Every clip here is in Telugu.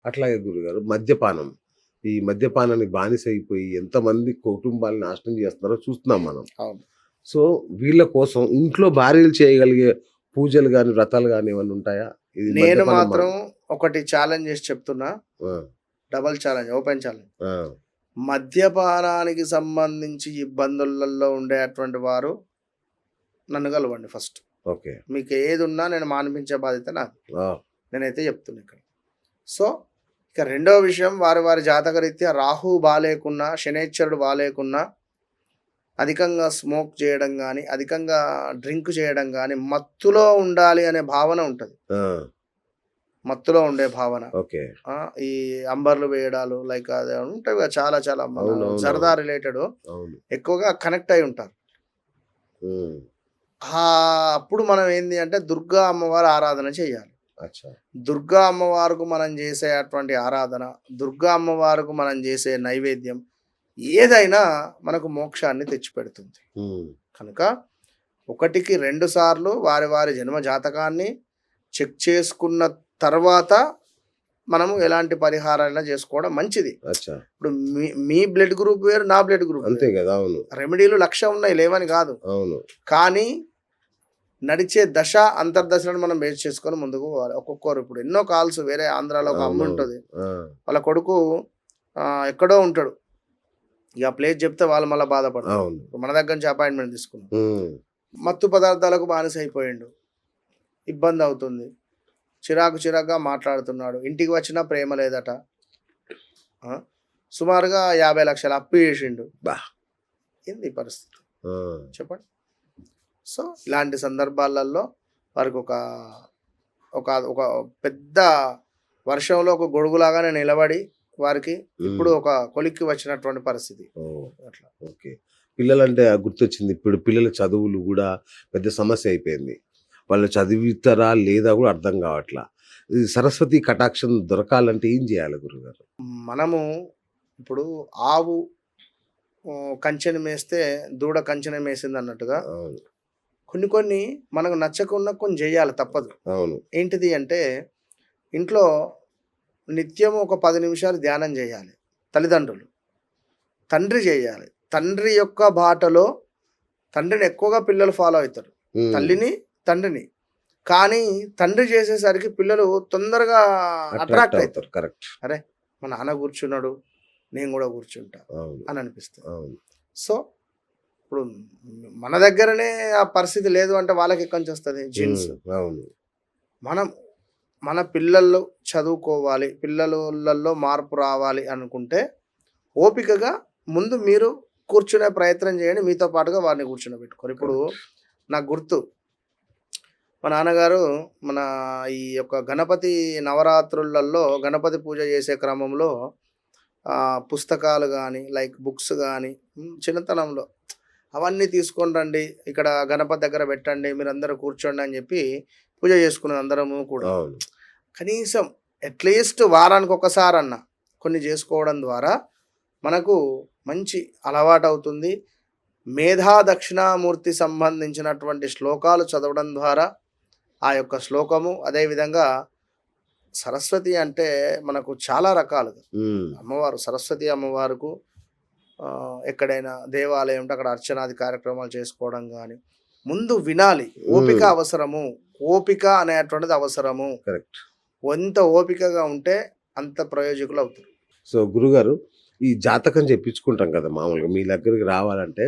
అట్లాగే గురుగారు మద్యపానం. ఈ మద్యపానానికి బానిసైపోయి ఎంతమంది కుటుంబాలను నాశనం చేస్తున్నారో చూస్తున్నాం మనం. అవును. సో, వీళ్ళ కోసం ఇంట్లో భార్యలు చేయగలిగే పూజలు గాని, వ్రతాలు గాని ఏమన్నా ఉంటాయా? ఇది నేను మద్యపానం మాత్రం ఒకటి ఛాలెంజ్ చేసి చెప్తున్నా. ఆ! Double challenge, open challenge. ఆ! మద్యపానానికి సంబంధించి ఇబ్బందులలో ఉండేటువంటి వారు నన్ను కలవండి ఫస్ట్. ఓకే. మీకు ఏదున్నా నేను మానిపించే బాధ్యత నాది. ఆ! నేనైతే చెప్తున్నా ఇక్కడ. సో, ఇక రెండో విషయం, వారి వారి జాతకరీత్యా రాహు బాలేకున్నా, శనైశ్చరుడు బాలేకున్నా, అధికంగా స్మోక్ చేయడం గానీ, అధికంగా డ్రింక్ చేయడం గానీ, మత్తులో ఉండాలి అనే భావన ఉంటది. ఆ! మత్తులో ఉండే భావన. ఓకే. ఈ అంబర్లు వేయడాలు లైక్ అది ఉంటాయి కదా, చాలా చాలా మన అవునవునవును. సరదా రిలేటెడ్ అవును. ఎక్కువగా కనెక్ట్ అయి ఉంటారు. హ్మ్. అప్పుడు మనం ఏంది అంటే దుర్గా అమ్మవారి ఆరాధన చేయాలి. అచ్చా! దుర్గా అమ్మవారికి మనం చేసేటువంటి ఆరాధన, దుర్గా అమ్మవారికి మనం చేసే నైవేద్యం ఏదైనా మనకు మోక్షాన్ని తెచ్చిపెడుతుంది. హ్మ్. కనుక 1కి 2 సార్లు వారి వారి జన్మ జాతకాన్ని చెక్ చేసుకున్న తర్వాత మనము ఎలాంటి పరిహారాలైనా చేసుకోవడం మంచిది. అచ్చా! ఇప్పుడు మీ బ్లడ్ గ్రూప్ వేరు, నా బ్లడ్ గ్రూప్ అంతే వేరు. గదా! అవును. రెమెడీలు 1,00,000 ఉన్నాయి, లేవని కాదు. అవును. కానీ నడిచే దశ అంతర్దశలను మనం బేస్ చేసుకొని ముందుకు పోవాలి. ఒక్కొక్కరు ఇప్పుడు ఎన్నో కాల్స్, వేరే ఆంధ్రాలో ఒక అమ్మ అవునవును. ఉంటుంది, ఆ! వాళ్ళ కొడుకు ఎక్కడో ఉంటాడు. ఇక ప్లేస్ చెప్తే వాళ్ళు మళ్ళీ బాధపడతారు. అవును. మన దగ్గర నుంచి అపాయింట్మెంట్ తీసుకున్నాం. హ్మ్. మత్తు పదార్థాలకు బానిస అయిపోయిండు, ఇబ్బంది అవుతుంది, చిరాకుగా మాట్లాడుతున్నాడు, ఇంటికి వచ్చినా ప్రేమ లేదట, సుమారుగా 50 లక్షలు అప్పు చేసిండు. బా! ఏంది పరిస్థితి ఆ! చెప్పండి. సో ఇలాంటి సందర్భాలలో వారికి ఒక ఒక ఒక పెద్ద వర్షంలో ఒక గొడుగులాగానే నిలబడి వారికి ఇప్పుడు ఒక కొలిక్కి వచ్చినటువంటి పరిస్థితి. ఓహ్! అట్లా. ఓకే. పిల్లలంటే గుర్తొచ్చింది. ఇప్పుడు పిల్లల చదువులు గూడా పెద్ద సమస్య అయిపోయింది. వాళ్ళు చదివితారా లేదా గూడా అర్థం గావట్లా. ఈ సరస్వతి కటాక్షం దొరకాలంటే ఏం జేయాలి గురుగారు? మనము ఇప్పుడు ఆవు కంచెను మేస్తే దూడ కంచెను మేసింది అన్నట్టుగా అవును. కొన్ని మనకు నచ్చకుండా కొన్ని చేయాలి, తప్పదు. అవును. ఏంటిది అంటే ఇంట్లో నిత్యం ఒక 10 నిమిషాలు ధ్యానం చేయాలి. తల్లిదండ్రులు, తండ్రి చేయాలి. తండ్రి యొక్క బాటలో తండ్రిని ఎక్కువగా పిల్లలు ఫాలో అవుతారు, హ్మ్. తల్లిని తండ్రిని. కానీ తండ్రి చేసేసరికి పిల్లలు తొందరగా అట్రాక్ట్ అవుతారు. కరెక్ట్. అరే మా నాన్న కూర్చున్నాడు, నేను కూడా కూర్చుంటా అవును. అని అనిపిస్తుంది. అవును. సో ఇప్పుడు మన దగ్గరనే ఆ పరిస్థితి లేదు అంటే వాళ్ళకి ఎక్కడి నుంచి వస్తుంది జీన్స్. అవును. మనం మన పిల్లలు చదువుకోవాలి, పిల్లలలో మార్పు రావాలి అనుకుంటే ఓపికగా ముందు మీరు కూర్చునే ప్రయత్నం చేయండి, మీతో పాటుగా వారిని కూర్చునబెట్టుకోరు. ఇప్పుడు నాకు గుర్తు, మా నాన్నగారు మన ఈ యొక్క గణపతి నవరాత్రులలో గణపతి పూజ చేసే క్రమంలో పుస్తకాలు కానీ లైక్ బుక్స్ కానీ చిన్నతనంలో అవన్నీ తీసుకొని రండి, ఇక్కడ గణపతి దగ్గర పెట్టండి, మీరు అందరూ కూర్చోండి అని చెప్పి పూజ చేసుకున్నది అందరము కూడా. అవును. కనీసం అట్లీస్ట్ వారానికి ఒకసారన్నా కొన్ని చేసుకోవడం ద్వారా మనకు మంచి అలవాటు అవుతుంది. మేధా దక్షిణామూర్తి సంబంధించినటువంటి శ్లోకాలు చదవడం ద్వారా ఆ యొక్క శ్లోకము, అదేవిధంగా సరస్వతి అంటే మనకు చాలా రకాలుగా అమ్మవారు, సరస్వతి అమ్మవారుకు ఎక్కడైనా దేవాలయం ఉంటే అక్కడ అర్చనాది కార్యక్రమాలు చేసుకోవడం కానీ ముందు వినాలి. ఓపిక అవసరము, ఓపిక అనేటువంటిది అవసరము. కరెక్ట్. ఎంత ఓపికగా ఉంటే అంత ప్రయోజకులు అవుతారు. సో గురుగారు, ఈ జాతకం చెప్పించుకుంటాం కదా మామూలుగా, మీ దగ్గరికి రావాలంటే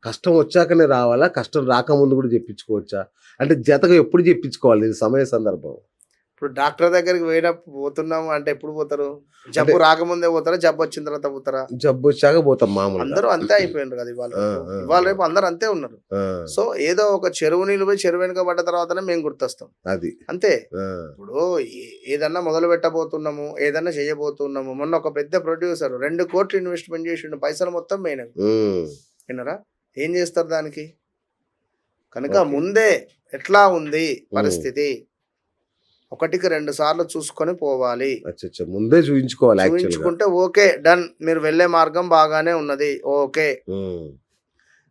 కష్టం వచ్చాకనే రావాలా, కష్టం రాకముందు కూడా చెప్పించుకోవచ్చా? అంటే జాతకం ఎప్పుడు చెప్పించుకోవాలి, ఇది సమయ సందర్భం? ఇప్పుడు డాక్టర్ దగ్గరికి పోతున్నాము అంటే ఎప్పుడు పోతారు? జబ్బు రాకముందే పోతారా, జబ్బు వచ్చిన తర్వాత పోతారా? జబ్బు వచ్చాక పోతాం మామూలుగా. అందరూ అంతే అయిపోయినారు కదా ఇవాళ రేపు అందరూ అంతే ఉన్నారు. సో ఏదో ఒక చెరువు నీళ్ళు పోయి చెరువు వెనుక పడ్డ తర్వాతనే మేము గుర్తొస్తాం, అది అంతే. ఇప్పుడు ఏదన్నా మొదలు పెట్టబోతున్నాము, ఏదన్నా చేయబోతున్నాము. మొన్న ఒక పెద్ద ప్రొడ్యూసర్ 2 కోట్లు ఇన్వెస్ట్మెంట్ చేసిండు, పైసలు మొత్తం పోయినవి. విన్నారా? ఏం చేస్తారు దానికి? కనుక ముందే ఎట్లా ఉంది పరిస్థితి 1కి 2 సార్లు చూసుకొని పోవాలి. ముందే చూయించుకోవాలి. చూయించుకుంటే ఓకే డన్, మీరు వెళ్ళే మార్గం బాగానే ఉన్నది, ఓకే.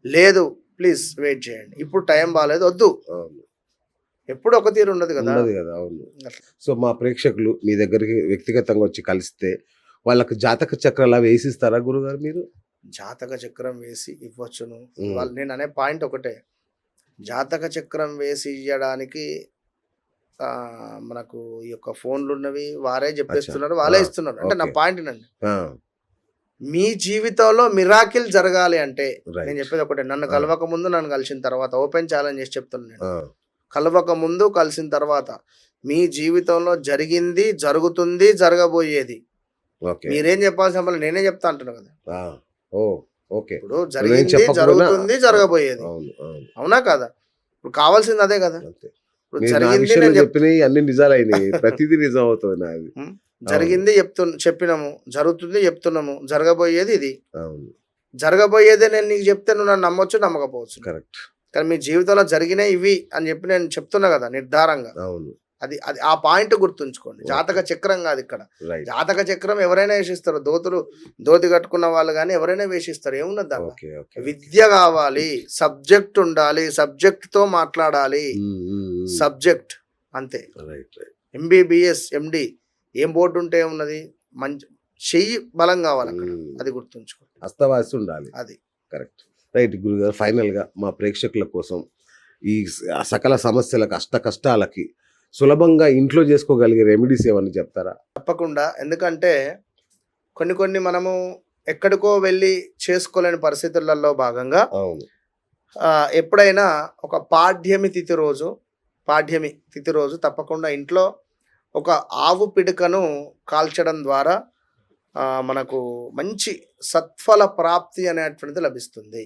లేదు ప్లీజ్ వెయిట్ చేయండి, ఇప్పుడు టైం బాగాలేదు, వద్దు. ఎప్పుడు ఒక తీరు ఉండదు కదా. ఉండదు కదా. అవును. అట్లా. సో మా ప్రేక్షకులు మీ దగ్గరికి వ్యక్తిగతంగా వచ్చి కలిస్తే వాళ్ళకి జాతక చక్రాలు అవి వేసిస్తారా గురుగారు మీరు? జాతక చక్రం వేసి ఇవ్వచ్చును. ఉమ్, వాళ్ళు నేను అనే పాయింట్ ఒకటే, జాతక చక్రం వేసి ఇయ్యడానికి మనకు ఈ యొక్క ఫోన్లు ఉన్నవి వారే అచ్చా. చెప్పేస్తున్నారు, వాళ్ళే ఆ, ఇస్తున్నారు. అంటే నా ఓకే. పాయింట్ నండి, ఆ, మీ జీవితంలో మిరాకిల్ జరగాలి అంటే నేను రైట్. చెప్పేది ఒకటే, నన్ను ఆ, కలవక ముందు నన్ను కలిసిన తర్వాత ఓపెన్ ఛాలెంజ్ చేసి చెప్తున్నాను నేను. ఆ, కలవక ముందు కలిసిన తర్వాత మీ జీవితంలో జరిగింది, జరుగుతుంది, జరగబోయేది ఓకే. మీరేం చెప్పాల్సిన పని నేనే చెప్తా అంటున్నా కదా. ఆ, ఓ, ఓకే. ఇప్పుడు నేను జరిగింది, చెప్పకపోయినా జరుగుతుంది, జరగబోయేది. అవును, అవును, అవునా కాదా? ఇప్పుడు కావాల్సింది అదే కదా. అంతే. ఇప్పుడు మీరు నా జరిగింది విషయంలో నేను చెప్పినవి అన్ని నిజాలైనవి. ప్రతిదీ నిజం అవుతుంది నాది. హ్మ్. అవును, జరిగింది చెప్పినాము, జరుగుతుంది చెప్తున్నాము, జరగబోయేది ఇది. అవును, జరగబోయేదే నేను నీకు చెప్తే నువ్వు నన్ను నమ్మొచ్చు, నమ్మకపోవచ్చు. కరెక్ట్. కానీ మీ జీవితంలో జరిగినాయి ఇవి అని చెప్పి నేను చెప్తున్నా కదా నిర్ధారంగా. అవును, అది అది ఆ పాయింట్ గుర్తుంచుకోండి. ఓకే, జాతక చక్రం కాదు ఇక్కడ. రైట్. జాతక చక్రం ఎవరైనా వేసిస్తారు, ధోతి కట్టుకున్న వాళ్ళు కానీ ఎవరైనా వేసిస్తారు, ఏమున్నది దాంట్లో. Okay, okay. విద్య కావాలి, సబ్జెక్ట్ ఉండాలి, సబ్జెక్ట్ తో మాట్లాడాలి, సబ్జెక్ట్ అంతే. Right, right. ఎంబీబీఎస్ ఎండి ఏం బోర్డు ఉంటే ఏమున్నది, మంచి చెయ్యి బలం కావాలి అక్కడ, అది గుర్తుంచుకోండి. అస్తవాసి ఉండాలి. అది కరెక్ట్. రైట్ గురుగారు. ఫైనల్గా మా ప్రేక్షకుల కోసం ఈ సకల సమస్యలకు అష్ట కష్టాలకి సులభంగా ఇంట్లో చేసుకోగలిగే రెమెడీస్ ఏమని చెప్తారా? తప్పకుండా. ఎందుకంటే కొన్ని మనము ఎక్కడికో వెళ్ళి చేసుకోలేని పరిస్థితులలో భాగంగా అవును, ఎప్పుడైనా ఒక పాడ్యమి తిథి రోజు తప్పకుండా ఇంట్లో ఒక ఆవు పిడకను కాల్చడం ద్వారా మనకు మంచి సత్ఫల ప్రాప్తి అనేటువంటిది లభిస్తుంది.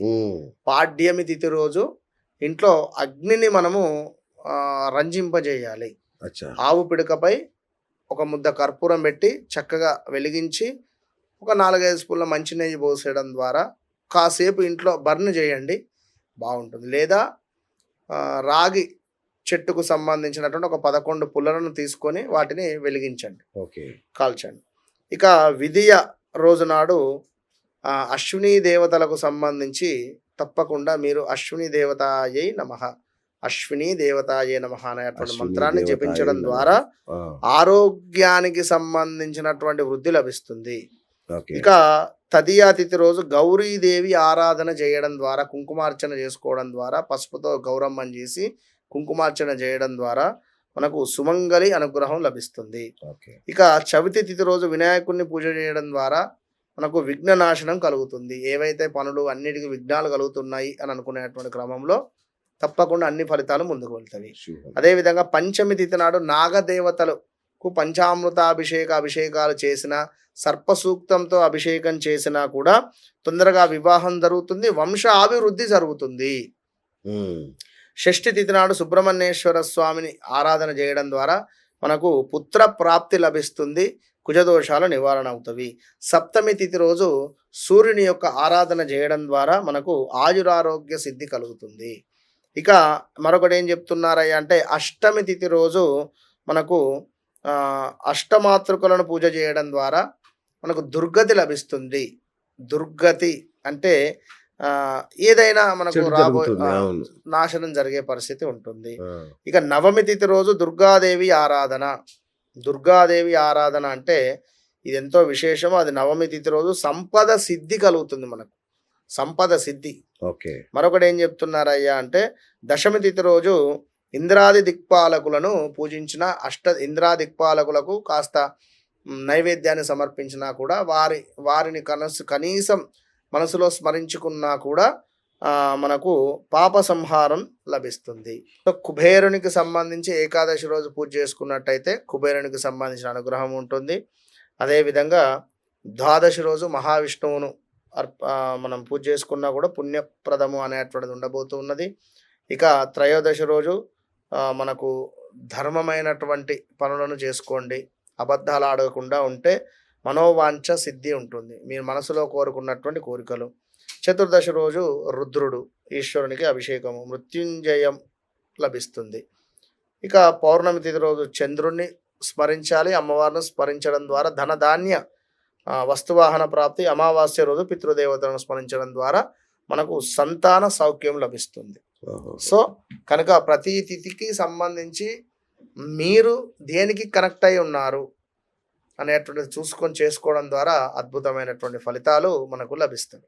పాడ్యమి తిథి రోజు ఇంట్లో అగ్నిని మనము రంజింపజేయాలి. అచ్చా. ఆవు పిడకపై ఒక ముద్ద కర్పూరం పెట్టి చక్కగా వెలిగించి ఒక 4-5 స్పూన్ల మంచి నెయ్యి పోసేయడం ద్వారా కాసేపు ఇంట్లో బర్న్ చేయండి, బాగుంటుంది. లేదా రాగి చెట్టుకు సంబంధించినటువంటి ఒక 11 పుల్లలను తీసుకొని వాటిని వెలిగించండి, ఓకే, కాల్చండి. ఇక విధియ రోజు నాడు అశ్విని దేవతలకు సంబంధించి తప్పకుండా మీరు అశ్విని దేవతాయై నమః, అశ్విని దేవతాయే నమః అనేటువంటి అశ్విని మంత్రాన్ని దేవతాయే జపించడం నమః. ద్వారా ఆ, ఆరోగ్యానికి సంబంధించినటువంటి వృద్ధి లభిస్తుంది. ఓకే. ఇక తదియా తిథి రోజు గౌరీదేవి ఆరాధన చేయడం ద్వారా, కుంకుమార్చన చేసుకోవడం ద్వారా, పసుపుతో గౌరమ్మని చేసి కుంకుమార్చన చేయడం ద్వారా మనకు సుమంగళి అనుగ్రహం లభిస్తుంది. ఓకే. ఇక చవితి తిథి రోజు వినాయకుడిని పూజ చేయడం ద్వారా మనకు విఘ్న నాశనం కలుగుతుంది. ఏవైతే పనులు అన్నిటికీ విఘ్నాలు కలుగుతున్నాయి అని అనుకునేటువంటి క్రమంలో తప్పకుండా అన్ని ఫలితాలు ముందుకు వెళ్తాయి. శుభం. అదేవిధంగా పంచమి తిథి నాడు నాగదేవతలకు అభిషేకాలు చేసిన, సర్ప సూక్తంతో అభిషేకం చేసినా కూడా తొందరగా వివాహం జరుగుతుంది, వంశ అభివృద్ధి జరుగుతుంది. షష్ఠి తిథి నాడు సుబ్రహ్మణ్యేశ్వర స్వామిని ఆరాధన చేయడం ద్వారా మనకు పుత్ర ప్రాప్తి లభిస్తుంది, కుజదోషాలు నివారణ అవుతాయి. సప్తమి తిథి రోజు సూర్యుని యొక్క ఆరాధన చేయడం ద్వారా మనకు ఆయురారోగ్య సిద్ధి కలుగుతుంది. ఇక మరొకటి ఏం చెప్తున్నారయ్యా అంటే అష్టమి తిథి రోజు మనకు అష్టమాతృకులను పూజ చేయడం ద్వారా మనకు దుర్గతి లభిస్తుంది. దుర్గతి అంటే ఏదైనా మనకు నాశనం జరిగే పరిస్థితి ఉంటుంది. ఇక నవమి తిథి రోజు దుర్గాదేవి ఆరాధన అంటే ఇది ఎంతో విశేషము. అది నవమి తిథి రోజు సంపద సిద్ధి కలుగుతుంది, మనకు సంపద సిద్ధి. మరొకటి ఏం చెప్తున్నారయ్యా అంటే దశమి తిథి రోజు ఇంద్రాది దిక్పాలకులను పూజించిన, ఇంద్రాదిక్పాలకులకు కాస్త నైవేద్యాన్ని సమర్పించినా కూడా వారిని కనీసం మనసులో స్మరించుకున్నా కూడా మనకు పాప సంహారం లభిస్తుంది. కుబేరునికి సంబంధించి ఏకాదశి రోజు పూజ చేసుకున్నట్టయితే కుబేరునికి సంబంధించిన అనుగ్రహం ఉంటుంది. అదేవిధంగా ద్వాదశి రోజు మహావిష్ణువును మనం పూజ చేసుకున్నా కూడా పుణ్యప్రదము అనేటువంటిది ఉండబోతున్నది. ఇక త్రయోదశి రోజు మనకు ధర్మమైనటువంటి పనులను చేసుకోండి, అబద్ధాలు ఆడకుండా ఉంటే మనోవాంఛ సిద్ధి ఉంటుంది, మీరు మనసులో కోరుకున్నటువంటి కోరికలు. చతుర్దశి రోజు రుద్రుడు ఈశ్వరునికి అభిషేకము, మృత్యుంజయం లభిస్తుంది. ఇక పౌర్ణమి తిథి రోజు చంద్రుణ్ణి స్మరించాలి, అమ్మవారిని స్మరించడం ద్వారా ధనధాన్య వస్తువాహన ప్రాప్తి. అమావాస్య రోజు పితృదేవతలను స్మరించడం ద్వారా మనకు సంతాన సౌఖ్యం లభిస్తుంది. ఓహో! సో, కనుక ప్రతి తిథికి సంబంధించి మీరు దేనికి కనెక్ట్ అయ్యి ఉన్నారు అనేటువంటిది చూసుకొని చేసుకోవడం ద్వారా అద్భుతమైనటువంటి ఫలితాలు మనకు లభిస్తాయి.